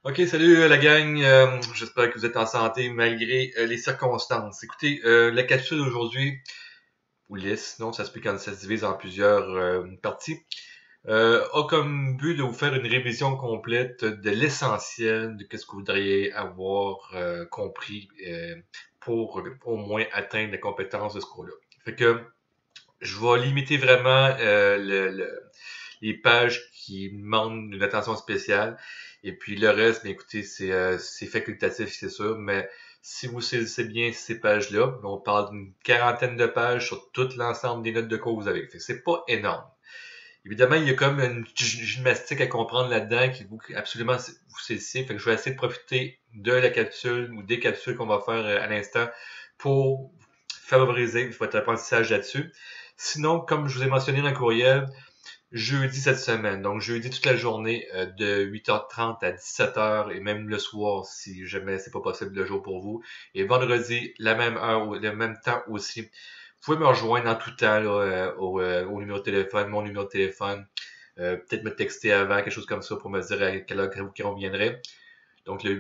Ok, salut la gang. J'espère que vous êtes en santé malgré les circonstances. Écoutez, la capsule d'aujourd'hui, ou liste, non, ça se peut quand ça se divise en plusieurs parties, a comme but de vous faire une révision complète de l'essentiel de ce que vous voudriez avoir compris pour au moins atteindre la compétence de ce cours-là. Fait que je vais limiter vraiment les pages qui demandent une attention spéciale. Et puis le reste, bien écoutez, c'est facultatif, c'est sûr, mais si vous saisissez bien ces pages-là, on parle d'une quarantaine de pages sur tout l'ensemble des notes de cours que vous avez. Fait que c'est pas énorme. Évidemment, il y a comme une gymnastique à comprendre là-dedans qui vous absolument vous saisissez. Fait que je vais essayer de profiter de la capsule ou des capsules qu'on va faire à l'instant pour favoriser votre apprentissage là-dessus. Sinon, comme je vous ai mentionné dans le courriel, jeudi cette semaine. Donc, jeudi toute la journée de 8h30 à 17h et même le soir si jamais c'est pas possible le jour pour vous. Et vendredi, la même heure ou le même temps aussi. Vous pouvez me rejoindre en tout temps là, au numéro de téléphone, mon numéro de téléphone. Peut-être me texter avant, quelque chose comme ça pour me dire à quelle heure vous conviendrait. Donc, le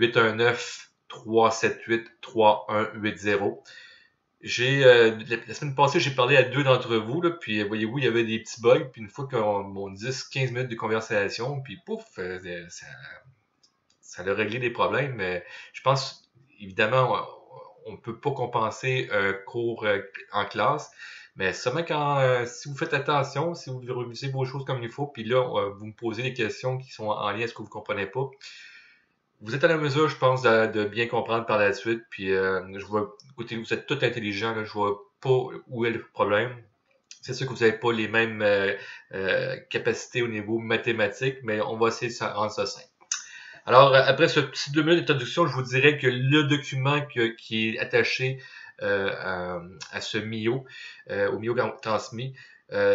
819-378-3180. J'ai la semaine passée, j'ai parlé à deux d'entre vous, là, puis voyez-vous, il y avait des petits bugs, puis une fois qu'on 10-15 minutes de conversation, puis pouf, ça a réglé des problèmes, mais je pense, évidemment, on ne peut pas compenser un cours en classe, mais seulement quand, si vous faites attention, si vous révisez vos choses comme il faut, puis là, vous me posez des questions qui sont en lien avec ce que vous ne comprenez pas, vous êtes à la mesure, je pense, de bien comprendre par la suite. Puis je vois, écoutez, vous êtes tous intelligents, là, je vois pas où est le problème. C'est sûr que vous n'avez pas les mêmes capacités au niveau mathématique, mais on va essayer de rendre ça simple. Alors, après ce petit 2 minutes d'introduction, je vous dirais que le document qui est attaché à ce MIO, au MIO transmis,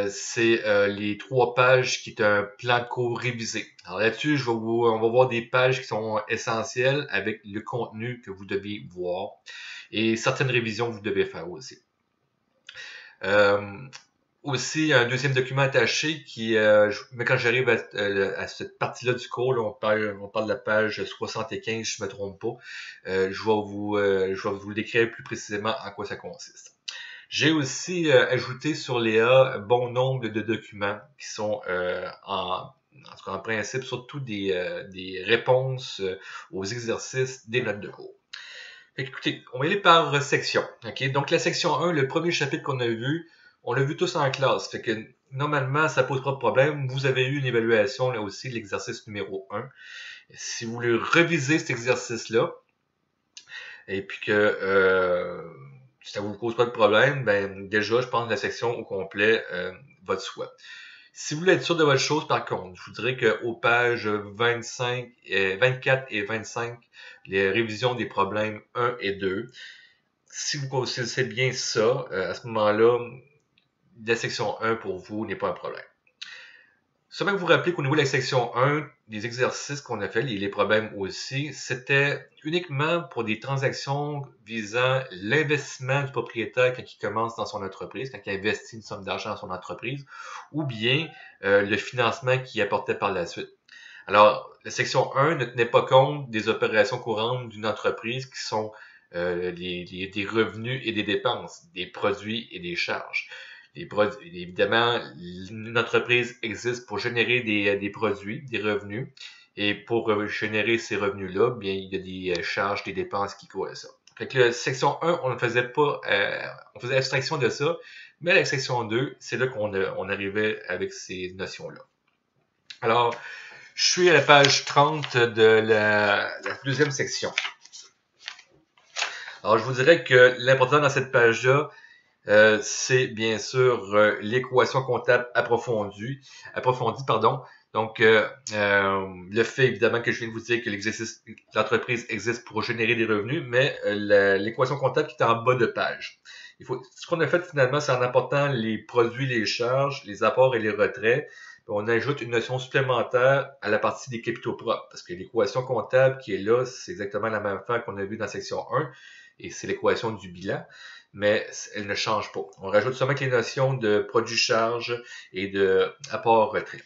c'est les 3 pages qui est un plan de cours révisé. Alors là-dessus, on va voir des pages qui sont essentielles avec le contenu que vous devez voir et certaines révisions que vous devez faire aussi. Euh, Aussi, un deuxième document attaché qui, mais quand j'arrive à cette partie-là du cours, là, on parle de la page 75, je ne me trompe pas. Je vais vous décrire plus précisément en quoi ça consiste. J'ai aussi ajouté sur Léa un bon nombre de documents qui sont en tout cas en principe surtout des réponses aux exercices des notes de cours. Écoutez, on va y aller par section. Ok, donc la section 1, le premier chapitre qu'on a vu, on l'a vu tous en classe. Fait que normalement, ça pose pas de problème. Vous avez eu une évaluation là aussi, l'exercice numéro 1. Si vous voulez reviser cet exercice-là, et puis que ça vous cause pas de problème, ben déjà, je pense que la section au complet va de soi. Si vous voulez être sûr de votre chose, par contre, je vous dirais qu'aux pages 25, 24 et 25, les révisions des problèmes 1 et 2, si vous considérez bien ça, à ce moment-là, la section 1 pour vous n'est pas un problème. Seulement que vous vous rappelez qu'au niveau de la section 1, les exercices qu'on a fait, les problèmes aussi, c'était uniquement pour des transactions visant l'investissement du propriétaire quand il commence dans son entreprise, quand il investit une somme d'argent dans son entreprise, ou bien le financement qu'il apportait par la suite. Alors, la section 1 ne tenait pas compte des opérations courantes d'une entreprise qui sont des revenus et des dépenses, des produits et des charges. Évidemment, une entreprise existe pour générer des produits, des revenus, et pour générer ces revenus-là, bien, il y a des charges, des dépenses qui courent à ça. Fait que la section 1, on ne faisait pas, on faisait abstraction de ça, mais la section 2, c'est là on arrivait avec ces notions-là. Alors, je suis à la page 30 de la deuxième section. Alors, je vous dirais que l'important dans cette page-là, c'est bien sûr l'équation comptable approfondie. Pardon. Donc, le fait évidemment que je viens de vous dire que l'entreprise existe pour générer des revenus, mais l'équation comptable qui est en bas de page. Ce qu'on a fait finalement, c'est en apportant les produits, les charges, les apports et les retraits. On ajoute une notion supplémentaire à la partie des capitaux propres, parce que l'équation comptable qui est là, c'est exactement la même affaire qu'on a vu dans la section 1, et c'est l'équation du bilan, mais elle ne change pas. On rajoute seulement les notions de produit-charge et de apport-retrait.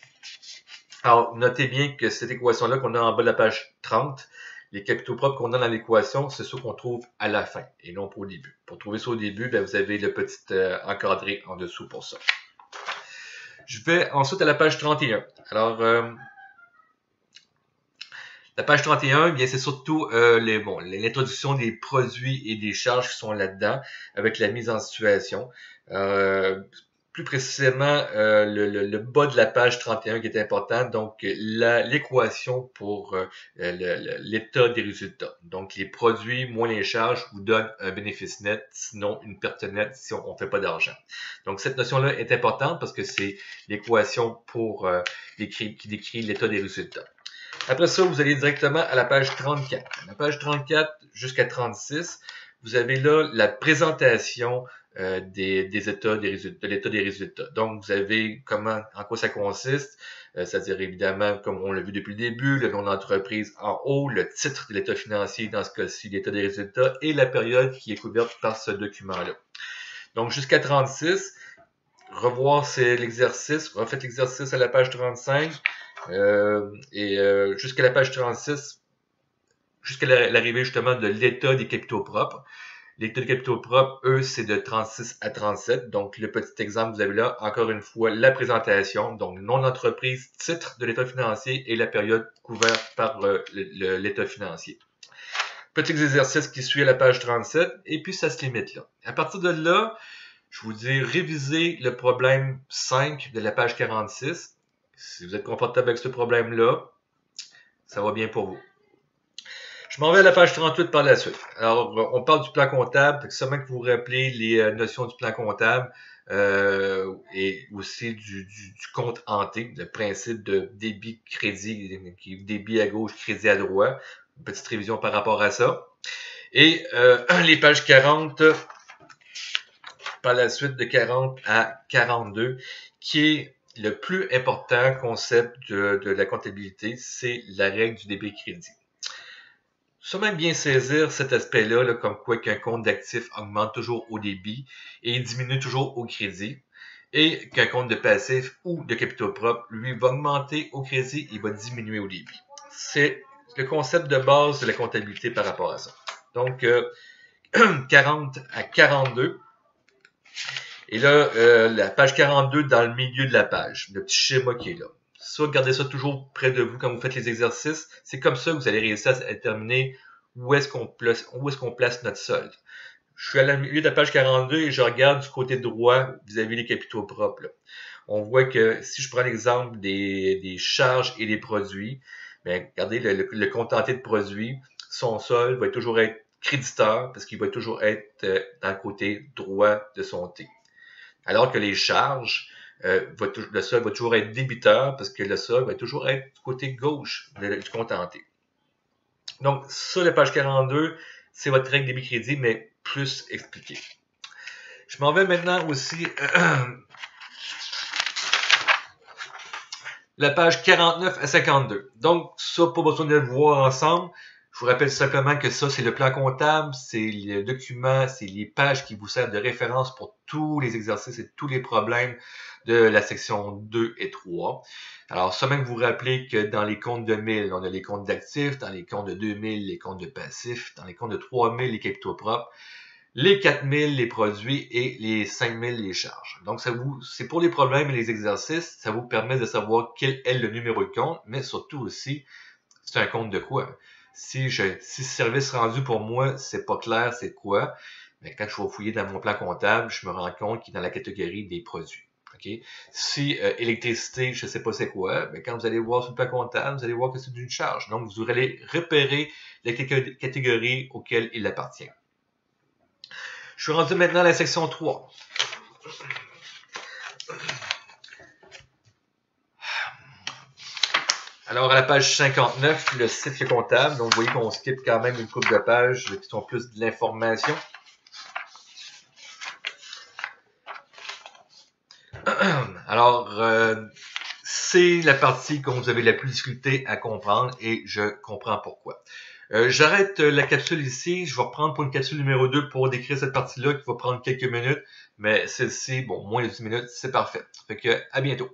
Alors, notez bien que cette équation-là qu'on a en bas de la page 30, les capitaux propres qu'on a dans l'équation, c'est ceux qu'on trouve à la fin et non pas au début. Pour trouver ça au début, ben, vous avez le petit encadré en dessous pour ça. Je vais ensuite à la page 31. Alors, la page 31, bien, c'est surtout l'introduction des produits et des charges qui sont là-dedans, avec la mise en situation. Plus précisément, le bas de la page 31 qui est important, donc l'équation pour l'état des résultats. Donc, les produits moins les charges vous donnent un bénéfice net, sinon une perte nette si on ne fait pas d'argent. Donc, cette notion-là est importante parce que c'est l'équation pour qui décrit l'état des résultats. Après ça, vous allez directement à la page 34. La page 34 jusqu'à 36, vous avez là la présentation des états des résultats, de l'état des résultats. Donc, vous avez en quoi ça consiste, c'est-à-dire évidemment, comme on l'a vu depuis le début, le nom d'entreprise en haut, le titre de l'état financier, dans ce cas-ci, l'état des résultats, et la période qui est couverte par ce document-là. Donc, jusqu'à 36, revoir l'exercice, refaites l'exercice à la page 35, jusqu'à la page 36, jusqu'à l'arrivée justement de l'état des capitaux propres. L'état des capitaux propres, eux, c'est de 36 à 37. Donc, le petit exemple, vous avez là, encore une fois, la présentation. Donc, nom d'entreprise, titre de l'état financier et la période couverte par l'état financier. Petit exercice qui suit à la page 37, et puis ça se limite là. À partir de là, je vous dis, révisez le problème 5 de la page 46. Si vous êtes confortable avec ce problème-là, ça va bien pour vous. Je m'en vais à la page 38 par la suite. Alors, on parle du plan comptable, seulement que vous vous rappelez les notions du plan comptable et aussi du compte hanté, le principe de débit-crédit, débit à gauche, crédit à droite. Une petite révision par rapport à ça. Et les pages 40, par la suite de 40 à 42, qui est le plus important concept de la comptabilité, c'est la règle du débit-crédit. Sûrement bien saisir cet aspect-là, là, comme quoi qu'un compte d'actifs augmente toujours au débit et diminue toujours au crédit, et qu'un compte de passifs ou de capitaux propres, lui, va augmenter au crédit et va diminuer au débit. C'est le concept de base de la comptabilité par rapport à ça. Donc, 40 à 42. Et là, la page 42 dans le milieu de la page, le petit schéma qui est là. Ça, gardez ça toujours près de vous quand vous faites les exercices. C'est comme ça que vous allez réussir à déterminer où est-ce qu'on place notre solde. Je suis à la milieu de la page 42 et je regarde du côté droit vis-à-vis des capitaux propres. Là. On voit que si je prends l'exemple des charges et des produits, bien, regardez le contenté de produits, son solde va toujours être créditeur parce qu'il va toujours être dans le côté droit de son T. Alors que les charges, le solde va toujours être débiteur parce que le solde va toujours être du côté gauche du contenté. Donc, ça, la page 42, c'est votre règle débit-crédit, mais plus expliquée. Je m'en vais maintenant aussi la page 49 à 52. Donc, ça, pas besoin de le voir ensemble. Je vous rappelle simplement que ça, c'est le plan comptable, c'est le document, c'est les pages qui vous servent de référence pour tous les exercices et tous les problèmes de la section 2 et 3. Alors, seulement que vous vous rappelez que dans les comptes de 1000, on a les comptes d'actifs, dans les comptes de 2000, les comptes de passifs, dans les comptes de 3000, les capitaux propres, les 4000, les produits et les 5000, les charges. Donc, c'est pour les problèmes et les exercices, ça vous permet de savoir quel est le numéro de compte, mais surtout aussi, c'est un compte de quoi. Si service rendu pour moi, c'est pas clair, c'est quoi, mais quand je vais fouiller dans mon plan comptable, je me rends compte qu'il est dans la catégorie des produits. Okay? Si électricité, je ne sais pas c'est quoi, mais quand vous allez voir sur le plan comptable, vous allez voir que c'est une charge. Donc, vous allez repérer la catégorie auquel il appartient. Je suis rendu maintenant à la section 3. Alors, à la page 59, le cycle comptable. Donc, vous voyez qu'on skip quand même une couple de pages qui sont plus de l'information. Alors, c'est la partie que vous avez la plus difficulté à comprendre et je comprends pourquoi. J'arrête la capsule ici. Je vais reprendre pour une capsule numéro 2 pour décrire cette partie-là qui va prendre quelques minutes. Mais celle-ci, bon, moins de 10 minutes, c'est parfait. Fait que, à bientôt.